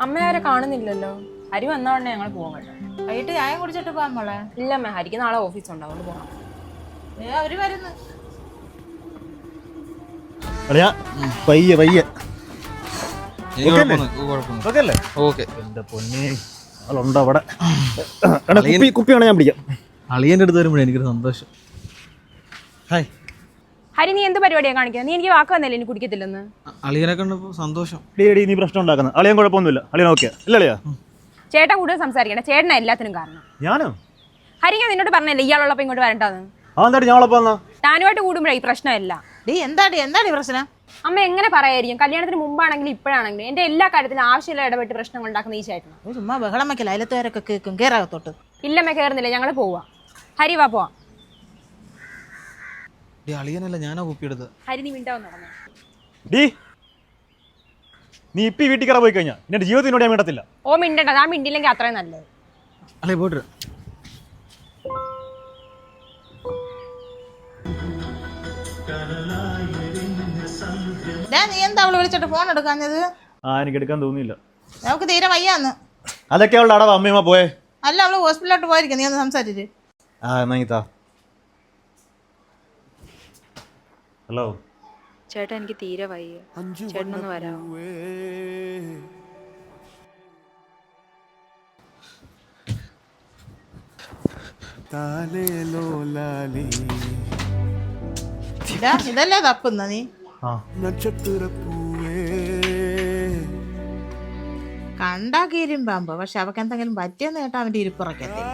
അമ്മയാരെ കാണുന്നില്ലല്ലോ. ഹരി വന്ന ഉടനെ ഞങ്ങൾ പോകാൻ കേട്ടോ. വൈകിട്ട് ചായം കുടിച്ചിട്ട് പോവാൻ മോളെ. ഇല്ല അമ്മ, ഹരിക്ക് നാളെ ഓഫീസ് ഉണ്ട്, അതുകൊണ്ട് പോകണം. അവര് വരുന്നു. പയ്യെ പയ്യെ ആളുണ്ടോ അവിടെ? കുപ്പിയാണ് ഞാൻ പിടിക്കാം. അളിയൻ്റെ അടുത്ത് വരുമ്പോഴേ എനിക്കൊരു സന്തോഷം. ഹായ് ഹരി, നീ എന്ത് പരിപാടിയാണ് കാണിക്കുന്നത്? നീ എനിക്ക് വാക്ക് വന്നല്ലേ ഇനി കുടിക്കത്തില്ലെന്ന്. അളിയനെ കണ്ടപ്പോൾ സന്തോഷം. നീ പ്രശ്നം ഉണ്ടാക്കുന്നത്. അളിയൻ കുഴപ്പമൊന്നുമില്ല. അളിയൻ ഓക്കെ അല്ലേ? അളിയാ ചേട്ടാ കൂടുതൽ സംസാരിക്കണേ, ചേട്ടനാ എല്ലാത്തിനും കാരണം. ഞാനോ? ഹരി, ഞാൻ നിന്നോട് പറഞ്ഞല്ലേ ഇയാളുള്ളപ്പോൾ ഇങ്ങോട്ട് വരണ്ടാന്ന്. അതെന്താ ഞാളപ്പോ വന്നാ? താനുമായിട്ട് കൂടുമ്പോഴേ ഈ പ്രശ്നമല്ല. എന്താടി പ്രശ്നം? അമ്മ എങ്ങനെ പറയായിരിക്കും? കല്യാണത്തിന് മുമ്പാണെങ്കിലും ഇപ്പോഴാണെങ്കിലും എന്റെ എല്ലാ കാര്യത്തിലും ആവശ്യമില്ല ഇടപെട്ട് പ്രശ്നങ്ങൾ ഉണ്ടാക്കുന്ന ഈ ചേട്ടനാണ്. ചുമ്മാ ബഹളം വയ്ക്കല, അയലത്തുകാരൊക്കെ കേൾക്കും. കേറാകത്തോട്ട്. ഇല്ലമ്മ കയറുന്നില്ല, ഞങ്ങൾ പോവാ. ഹരി വാ പോവാം. അളിയനല്ല, ഞാനാ കുപ്പി എടുത്തത്. ഹരി നീ മിണ്ടാവും നടന്നു. നീ ഇപ്പൊ വീട്ടിൽ കയറാൻ പോയി കഴിഞ്ഞാൽ എന്റെ ജീവിതത്തിനോട് ഞാൻ മിണ്ടത്തില്ല. ഓ മിണ്ടണ്ട, ഞാൻ മിണ്ടില്ലെങ്കിൽ അത്രയും നല്ലത്. അളിയ പോയിട്ട് നീ എന്താ അവള് വിളിച്ചിട്ട് ഫോൺ എടുക്കാഞ്ഞത്? എനിക്ക് എടുക്കാൻ തോന്നിയില്ല. നമുക്ക് തീരെ വയ്യാന്ന്. അതൊക്കെ അവളുടെ അടവാ. അമ്മയമ്മ പോയേ? അല്ല, അവള് ഹോസ്പിറ്റലിലോട്ട് പോയിരിക്കും. നീ ഒന്ന് സംസാരിച്ച്. ഹലോ ചേട്ടാ, എനിക്ക് തീരെ വയ്യ, ചേട്ടനൊന്ന് വരാമോ? ഇതല്ലേ തപ്പുന്ന നീ? കണ്ടാക്കീരും പാമ്പ്, പക്ഷെ അവക്ക് എന്തെങ്കിലും പറ്റിയെന്ന് കേട്ടാ അവന്റെ ഇരിപ്പുറക്കത്തില്ല.